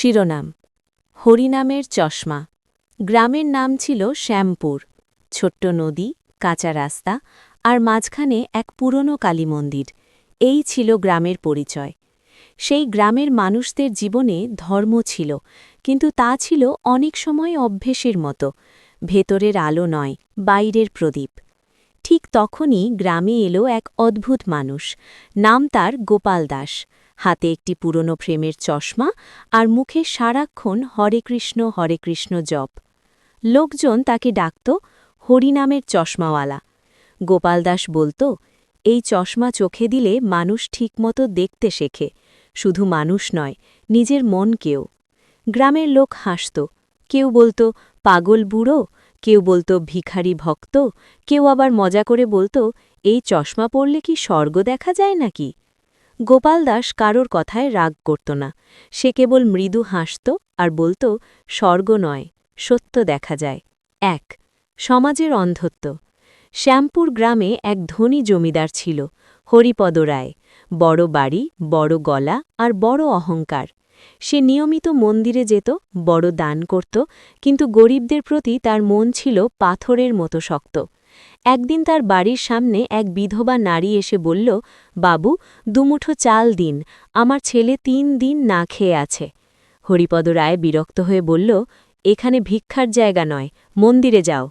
শিরোনাম হরিনামের চশমা। গ্রামের নাম ছিল শ্যামপুর। ছোট্ট নদী, কাঁচা রাস্তা আর মাঝখানে এক পুরনো কালী মন্দির। এই ছিল গ্রামের পরিচয়। সেই গ্রামের মানুষদের জীবনে ধর্ম ছিল, কিন্তু তা ছিল অনেক সময় অভ্যেসের মতো, ভেতরের আলো নয়, বাইরের প্রদীপ। ঠিক তখনই গ্রামে এলো এক অদ্ভুত মানুষ। নাম তার গোপাল দাস। হাতে একটি পুরনো ফ্রেমের চশমা আর মুখে সারাক্ষণ হরে কৃষ্ণ জপ। লোকজন তাকে ডাকত হরিনামের চশমাওয়ালা। গোপাল দাস বলত, এই চশমা চোখে দিলে মানুষ ঠিকমতো দেখতে শেখে, শুধু মানুষ নয়, নিজের মনকেও। গ্রামের লোক হাসত, কেউ বলত পাগল বুড়ো, কেউ বলত ভিখারি ভক্ত, কেউ আবার মজা করে বলত এই চশমা পরলে কি স্বর্গ দেখা যায় নাকি। গোপাল দাস কারোর কথায় রাগ করত না। সে কেবল মৃদু হাসত আর বলত, স্বর্গ নয়, সত্য দেখা যায়। ১. সমাজের অন্ধত্ব। শ্যামপুর গ্রামে এক ধনী জমিদার ছিল, হরিপদ রায়। বড় বাড়ি, বড় গলা আর বড় অহংকার। সে নিয়মিত মন্দিরে যেত, বড় দান করত, কিন্তু গরিবদের প্রতি তার মন ছিল পাথরের মতো শক্ত। একদিন তার বাড়ির সামনে এক বিধবা নারী এসে বলল, বাবু, দুমুঠো চাল দিন, আমার ছেলে ৩ দিন না খেয়ে আছে। হরিপদ রায় বিরক্ত হয়ে বলল, এখানে ভিক্ষার জায়গা নয়, মন্দিরে যাও।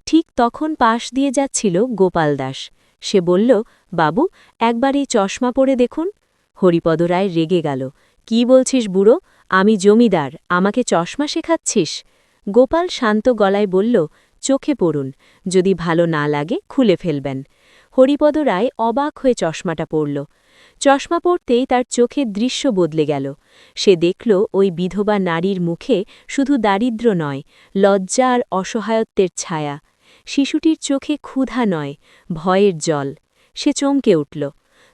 ঠিক তখন পাশ দিয়ে যাচ্ছিল গোপাল দাস। সে বলল, বাবু, একবার এই চশমা পরে দেখুন। হরিপদ রায় রেগে গেল, কি বলছিস বুড়ো, আমি জমিদার, আমাকে চশমা শেখাচ্ছিস? গোপাল শান্ত গলায় বলল, চোখে পড়ুন, যদি ভালো না লাগে খুলে ফেলবেন। হরিপদ রায় অবাক হয়ে চশমাটা পরল। চশমা পরতেই তার চোখের দৃশ্য বদলে গেল। সে দেখল ওই বিধবা নারীর মুখে শুধু দারিদ্র্য নয়, লজ্জা আর অসহায়ত্বের ছায়া। শিশুটির চোখে ক্ষুধা নয়, ভয়ের জল। সে চমকে উঠল।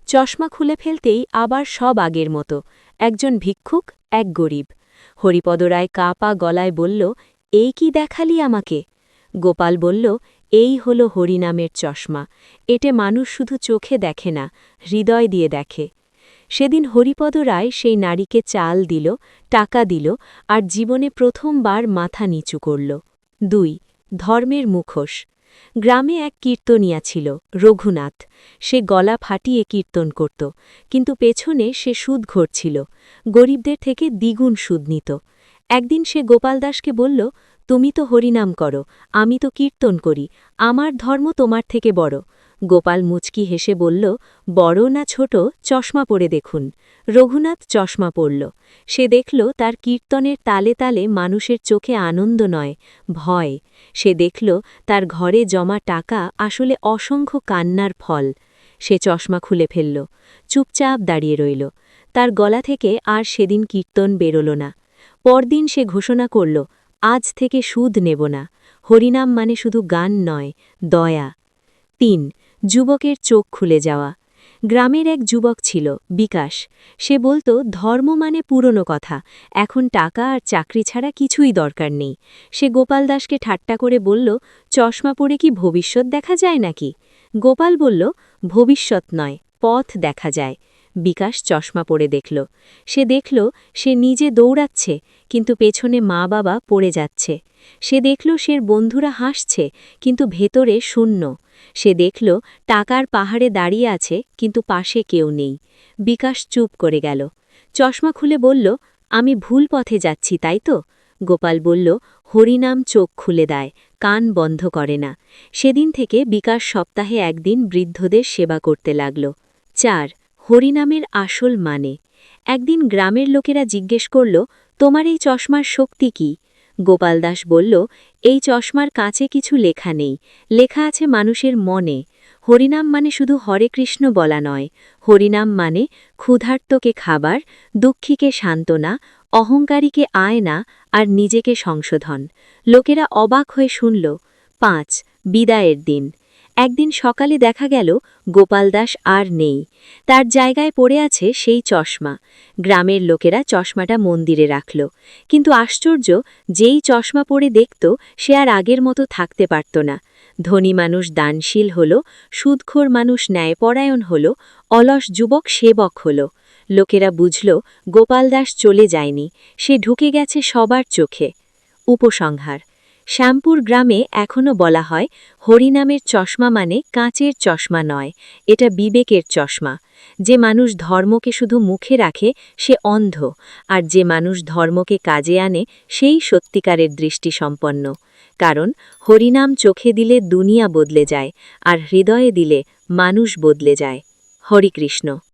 চশমা খুলে ফেলতেই আবার সব আগের মতো, একজন ভিক্ষুক, এক গরিব। হরিপদ রায় কাঁপা গলায় বলল, এই কি দেখালি আমাকে? গোপাল বলল, এই হল হরিনামের চশমা। এটে মানুষ শুধু চোখে দেখে না, হৃদয় দিয়ে দেখে। সেদিন হরিপদ রায় সেই নারীকে চাল দিল, টাকা দিল, আর জীবনে প্রথমবার মাথা নিচু করল। ২. ধর্মের মুখোশ। গ্রামে এক কীর্তনিয়া ছিল, রঘুনাথ। সে গলা ফাটিয়ে কীর্তন করত, কিন্তু পেছনে সে সুদঘোর ছিল, গরিবদের থেকে দ্বিগুণ সুদ নিত। একদিন সে গোপাল দাসকে বলল, তুমি তো হরিনাম করো, আমি তো কীর্তন করি, আমার ধর্ম তোমার থেকে বড়। গোপাল মুচকি হেসে বলল, বড় না ছোট, চশমা পরে দেখুন। রঘুনাথ চশমা পরল। সে দেখল তার কীর্তনের তালে তালে মানুষের চোখে আনন্দ নয়, ভয়। সে দেখল তার ঘরে জমা টাকা আসলে অসংখ্য কান্নার ফল। সে চশমা খুলে ফেলল, চুপচাপ দাঁড়িয়ে রইল। তার গলা থেকে আর সেদিন কীর্তন বেরোল না। পরদিন সে ঘোষণা করল, আজ থেকে সুদ নেব না। হরিনাম মানে শুধু গান নয়, দয়া। ৩. যুবকের চোখ খুলে যাওয়া। গ্রামের এক যুবক ছিল, বিকাশ। সে বলত, ধর্ম মানে পুরনো কথা, এখন টাকা আর চাকরি ছাড়া কিছুই দরকার নেই। সে গোপাল দাসকে ঠাট্টা করে বলল, চশমা পরে কি ভবিষ্যৎ দেখা যায় নাকি? গোপাল বলল, ভবিষ্যৎ নয়, পথ দেখা যায়। বিকাশ চশমা পরে দেখল। সে দেখল সে নিজে দৌড়াচ্ছে, কিন্তু পেছনে মা বাবা পড়ে যাচ্ছে। সে দেখল সের বন্ধুরা হাসছে, কিন্তু ভেতরে শূন্য। সে দেখল টাকার পাহাড়ে দাঁড়িয়ে আছে, কিন্তু পাশে কেউ নেই। বিকাশ চুপ করে গেল। চশমা খুলে বলল, আমি ভুল পথে যাচ্ছি, তাই তো? গোপাল বলল, হরিনাম চোখ খুলে দেয়, কান বন্ধ করে না। সেদিন থেকে বিকাশ সপ্তাহে একদিন বৃদ্ধদের সেবা করতে লাগল। ৪. হরিনামের আসল মানে। একদিন গ্রামের লোকেরা জিজ্ঞেস করল, তোমার এই চশমার শক্তি কি? গোপাল দাস বলল, এই চশমার কাছে কিছু লেখা নেই, লেখা আছে মানুষের মনে। হরিনাম মানে শুধু হরে কৃষ্ণ বলা নয়, হরিনাম মানে ক্ষুধার্তকে খাবার, দুঃখীকে সান্ত্বনা, অহংকারীকে আয়না আর নিজেকে সংশোধন। লোকেরা অবাক হয়ে শুনল। ৫. বিদায়ের দিন। একদিন সকালে দেখা গেল গোপাল দাস আর নেই। তার জায়গায় পড়ে আছে সেই চশমা। গ্রামের লোকেরা চশমাটা মন্দিরে রাখল। কিন্তু আশ্চর্য, যেই চশমা পরে দেখত সে আর আগের মতো থাকতে পারত না। ধনী মানুষ দানশীল হল, সুদখোর মানুষ ন্যায়পরায়ণ হল, অলস যুবক সেবক হল। লোকেরা বুঝল গোপাল দাস চলে যায়নি, সে ঢুকে গেছে সবার চোখে। উপসংহার: শ্যামপুর গ্রামে এখনও বলা হয়, হরিনামের চশমা মানে কাঁচের চশমা নয়, এটা বিবেকের চশমা। যে মানুষ ধর্মকে শুধু মুখে রাখে সে অন্ধ, আর যে মানুষ ধর্মকে কাজে আনে সেই সত্যিকারের দৃষ্টিসম্পন্ন। কারণ হরিনাম চোখে দিলে দুনিয়া বদলে যায়, আর হৃদয়ে দিলে মানুষ বদলে যায়। হরি কৃষ্ণ।